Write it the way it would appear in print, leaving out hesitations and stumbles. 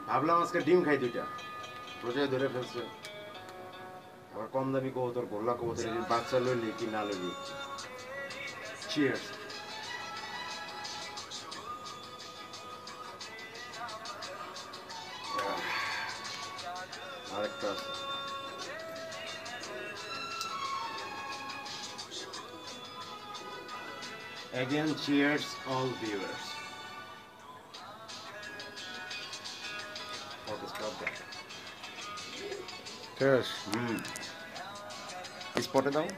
ভাবলাম আজকে ডিম খাই দুইটা, রোজায় ধরে ফেলছে। আবার কম দামি কবুতর, গোল্লা কবুতর, বাচ্চা লইলি কি না লইলি। চিয়ার্স। আরেকটা আছে। Again, cheers all viewers. Okay, stop that. Cheers. Spot it down.